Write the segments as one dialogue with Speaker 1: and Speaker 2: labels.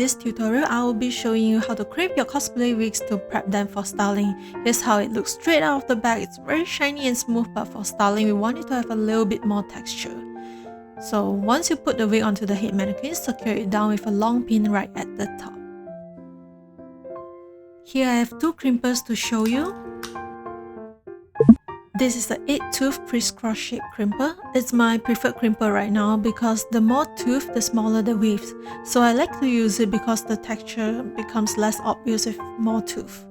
Speaker 1: this tutorial, I will be showing you how to crimp your cosplay wigs to prep them for styling. Here's how it looks straight out of the bag. It's very shiny and smooth, but for styling we want it to have a little bit more texture. So once you put the wig onto the head mannequin, secure it down with a long pin right at the top. Here I have two crimpers to show you. This is the 8-tooth crisscross shape crimper. It's my preferred crimper right now because the more tooth, the smaller the waves. So I like to use it because the texture becomes less obvious with more tooth.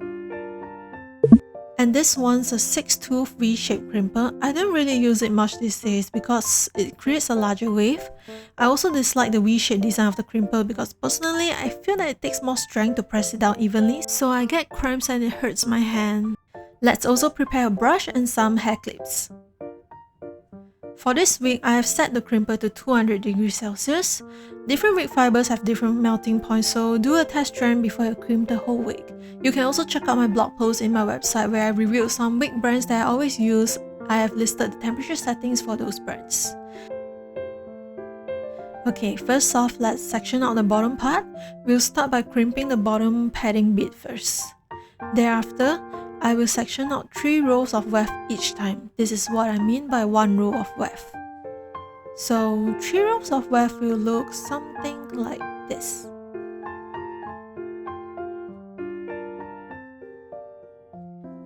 Speaker 1: And this one's a 6-tooth V-shaped crimper. I don't really use it much these days because it creates a larger wave. I also dislike the V-shaped design of the crimper because personally I feel that it takes more strength to press it down evenly, so I get cramps and it hurts my hand. Let's also prepare a brush and some hair clips. For this wig, I have set the crimper to 200 degrees Celsius. Different wig fibers have different melting points, so do a test strand before you crimp the whole wig. You can also check out my blog post in my website where I reviewed some wig brands that I always use. I have listed the temperature settings for those brands. Okay, first off, let's section out the bottom part. We'll start by crimping the bottom padding bit first. Thereafter, I will section out 3 rows of weft each time. This is what I mean by 1 row of weft. So 3 rows of weft will look something like this.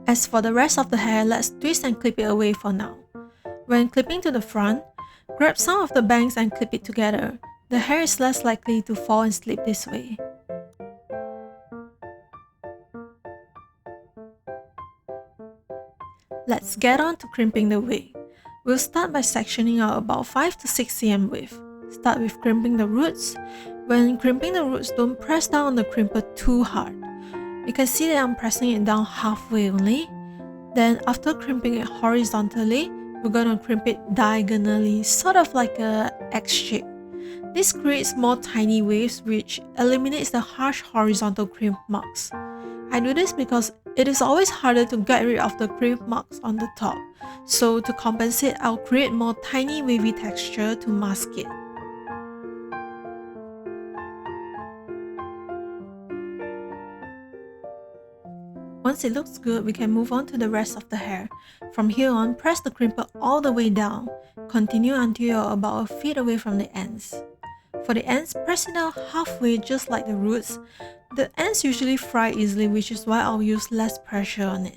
Speaker 1: As for the rest of the hair, let's twist and clip it away for now. When clipping to the front, grab some of the bangs and clip it together. The hair is less likely to fall and slip this way. Let's get on to crimping the wig. We'll start by sectioning out about 5 to 6 cm width. Start with crimping the roots. When crimping the roots, don't press down on the crimper too hard. You can see that I'm pressing it down halfway only. Then after crimping it horizontally, we're gonna crimp it diagonally, sort of like a X shape. This creates more tiny waves which eliminates the harsh horizontal crimp marks. I do this because it is always harder to get rid of the crimp marks on the top. So to compensate, I'll create more tiny wavy texture to mask it. Once it looks good, we can move on to the rest of the hair. From here on, press the crimper all the way down. Continue until you're about a feet away from the ends. For the ends, press it down halfway just like the roots. The ends usually fry easily, which is why I'll use less pressure on it.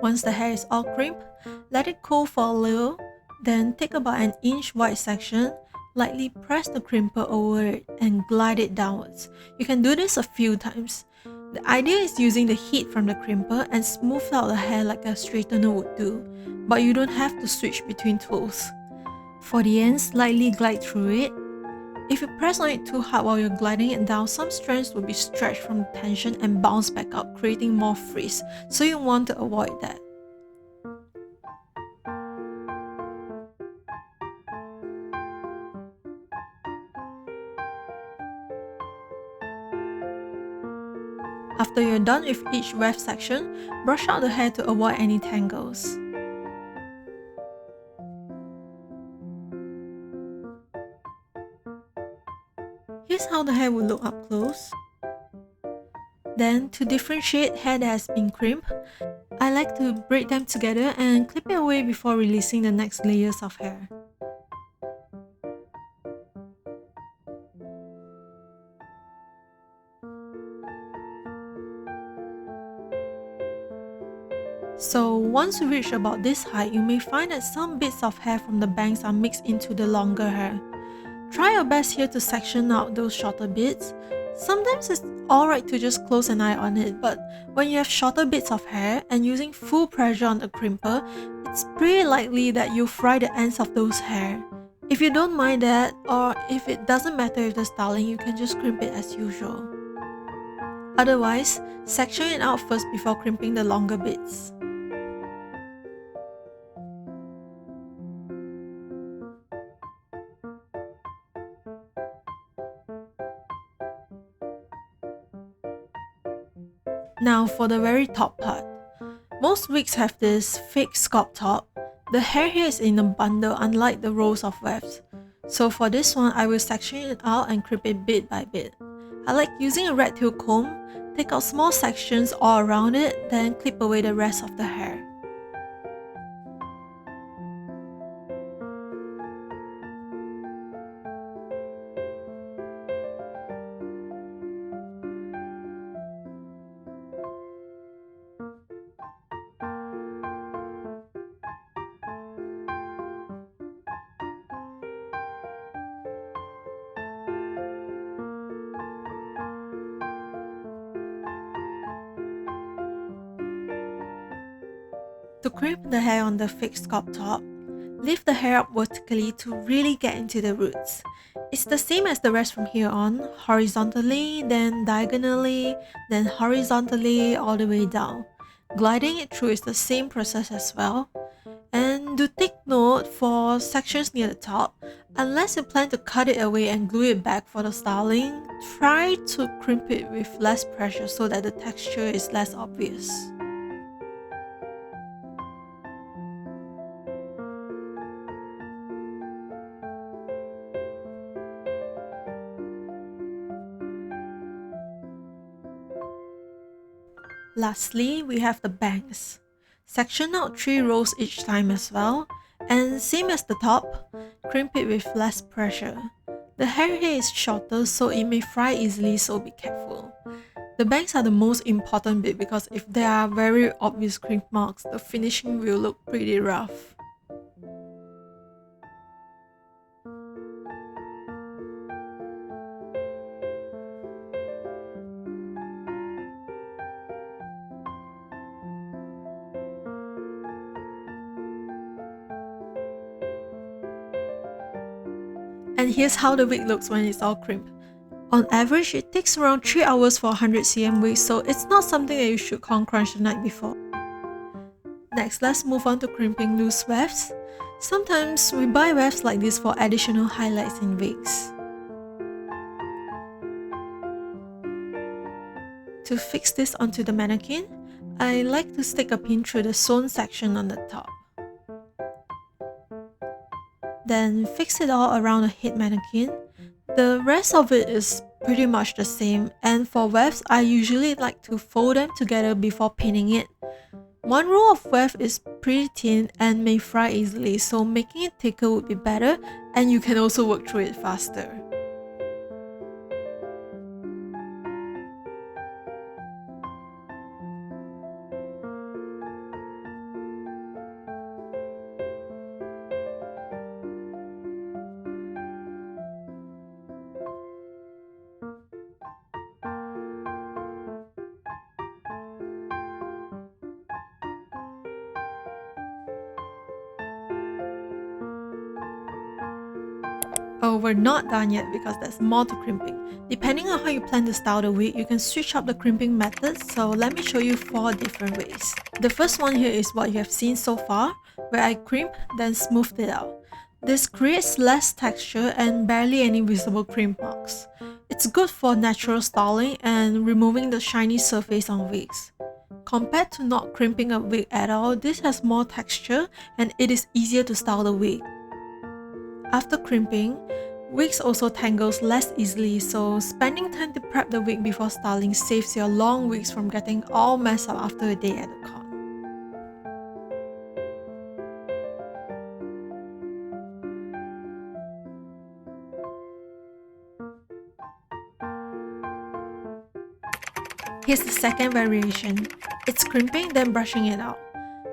Speaker 1: Once the hair is all crimped, let it cool for a little, then take about an inch wide section, lightly press the crimper over it and glide it downwards. You can do this a few times. The idea is using the heat from the crimper and smooth out the hair like a straightener would do, but you don't have to switch between tools. For the ends, lightly glide through it. If you press on it too hard while you're gliding it down, some strands will be stretched from the tension and bounce back up, creating more frizz, so you want to avoid that. After you're done with each weft section, brush out the hair to avoid any tangles. Here's how the hair will look up close. Then, to differentiate hair that has been crimped, I like to braid them together and clip it away before releasing the next layers of hair. So once you reach about this height, you may find that some bits of hair from the bangs are mixed into the longer hair. Try your best here to section out those shorter bits. Sometimes it's alright to just close an eye on it, but when you have shorter bits of hair and using full pressure on the crimper, it's pretty likely that you'll fry the ends of those hair. If you don't mind that, or if it doesn't matter with the styling, you can just crimp it as usual. Otherwise, section it out first before crimping the longer bits. Now for the very top part. Most wigs have this fake scalp top. The hair here is in a bundle unlike the rows of wefts. So for this one, I will section it out and crimp it bit by bit. I like using a rat tail comb, take out small sections all around it, then clip away the rest of the hair. To crimp the hair on the fake scalp top, lift the hair up vertically to really get into the roots. It's the same as the rest from here on, horizontally, then diagonally, then horizontally all the way down. Gliding it through is the same process as well. And do take note for sections near the top, unless you plan to cut it away and glue it back for the styling, try to crimp it with less pressure so that the texture is less obvious. Lastly, we have the bangs. Section out 3 rows each time as well, and same as the top, crimp it with less pressure. The hair here is shorter so it may fry easily, so be careful. The bangs are the most important bit because if there are very obvious crimp marks, the finishing will look pretty rough. And here's how the wig looks when it's all crimped. On average, it takes around 3 hours for 100 cm wig, so it's not something that you should con crunch the night before. Next, let's move on to crimping loose wefts. Sometimes we buy wefts like this for additional highlights in wigs. To fix this onto the mannequin, I like to stick a pin through the sewn section on the top. Then fix it all around the head mannequin. The rest of it is pretty much the same, and for wefts, I usually like to fold them together before pinning it. One row of weft is pretty thin and may fry easily, so making it thicker would be better, and you can also work through it faster. Oh, we're not done yet because there's more to crimping. Depending on how you plan to style the wig, you can switch up the crimping methods, so let me show you 4 different ways. The first one here is what you have seen so far, where I crimp, then smoothed it out. This creates less texture and barely any visible crimp marks. It's good for natural styling and removing the shiny surface on wigs. Compared to not crimping a wig at all, this has more texture and it is easier to style the wig. After crimping, wigs also tangles less easily, so spending time to prep the wig before styling saves your long wigs from getting all messed up after a day at the con. Here's the second variation. It's crimping then brushing it out.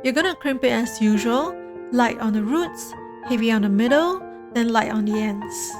Speaker 1: You're gonna crimp it as usual, light on the roots, heavy on the middle, then light on the ends.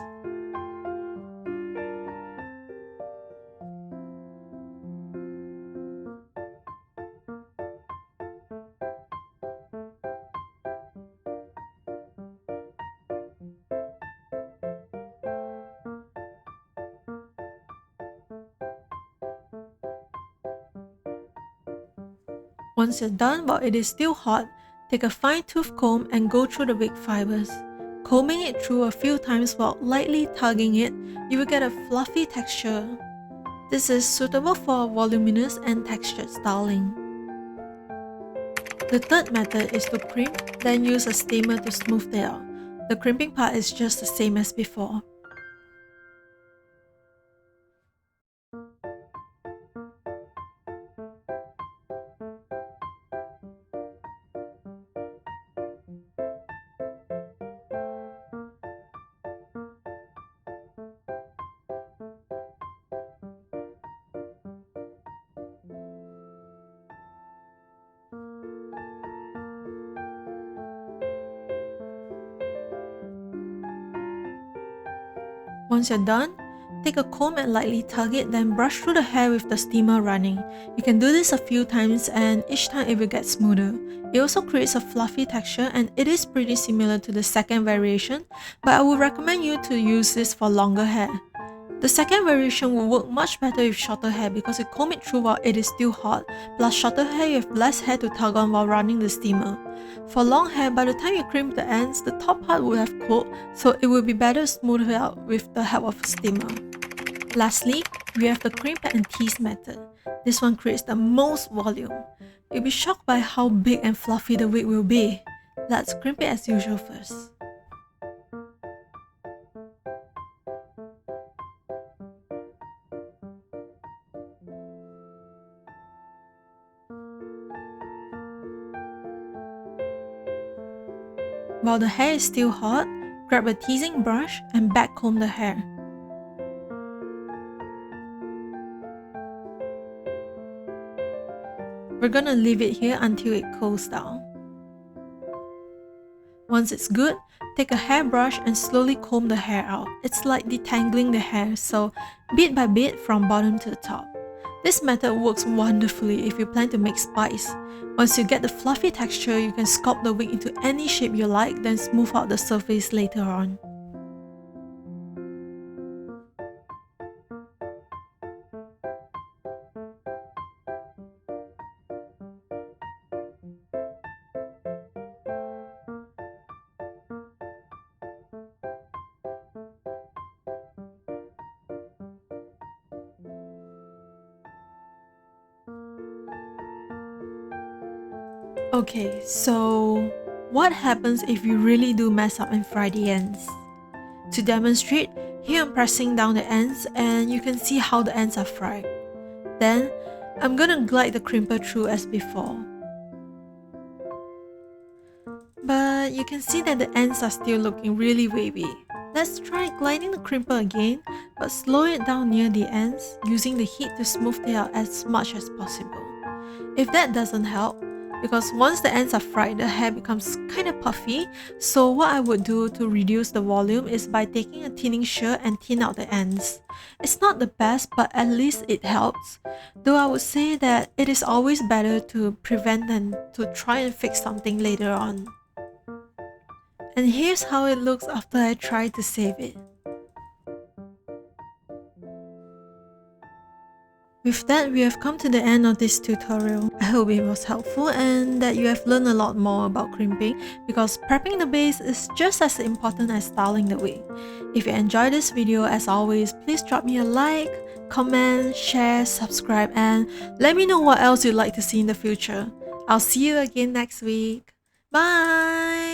Speaker 1: Once you're done while it is still hot, take a fine tooth comb and go through the wig fibers. Combing it through a few times while lightly tugging it, you will get a fluffy texture. This is suitable for voluminous and textured styling. The third method is to crimp, then use a steamer to smooth it out. The crimping part is just the same as before. Once you're done, take a comb and lightly tug it, then brush through the hair with the steamer running. You can do this a few times and each time it will get smoother. It also creates a fluffy texture and it is pretty similar to the second variation, but I would recommend you to use this for longer hair. The second variation will work much better with shorter hair because you comb it through while it is still hot, plus shorter hair you have less hair to tug on while running the steamer. For long hair, by the time you crimp the ends, the top part will have cooled, so it will be better smoothed out with the help of a steamer. Lastly, we have the crimp and tease method. This one creates the most volume. You'll be shocked by how big and fluffy the wig will be. Let's crimp it as usual first. While the hair is still hot, grab a teasing brush and backcomb the hair. We're gonna leave it here until it cools down. Once it's good, take a hairbrush and slowly comb the hair out. It's like detangling the hair, so bit by bit from bottom to the top. This method works wonderfully if you plan to make spice. Once you get the fluffy texture, you can sculpt the wig into any shape you like, then smooth out the surface later on. Okay, so what happens if you really do mess up and fry the ends? To demonstrate, here I'm pressing down the ends and you can see how the ends are fried. Then, I'm gonna glide the crimper through as before. But you can see that the ends are still looking really wavy. Let's try gliding the crimper again, but slow it down near the ends, using the heat to smooth it out as much as possible. If that doesn't help, because once the ends are fried, the hair becomes kind of puffy, so what I would do to reduce the volume is by taking a thinning shear and thin out the ends. It's not the best, but at least it helps, though I would say that it is always better to prevent than to try and fix something later on. And here's how it looks after I try to save it. With that, we have come to the end of this tutorial. I hope it was helpful and that you have learned a lot more about crimping, because prepping the base is just as important as styling the wig. If you enjoyed this video, as always, please drop me a like, comment, share, subscribe, and let me know what else you'd like to see in the future. I'll see you again next week. Bye!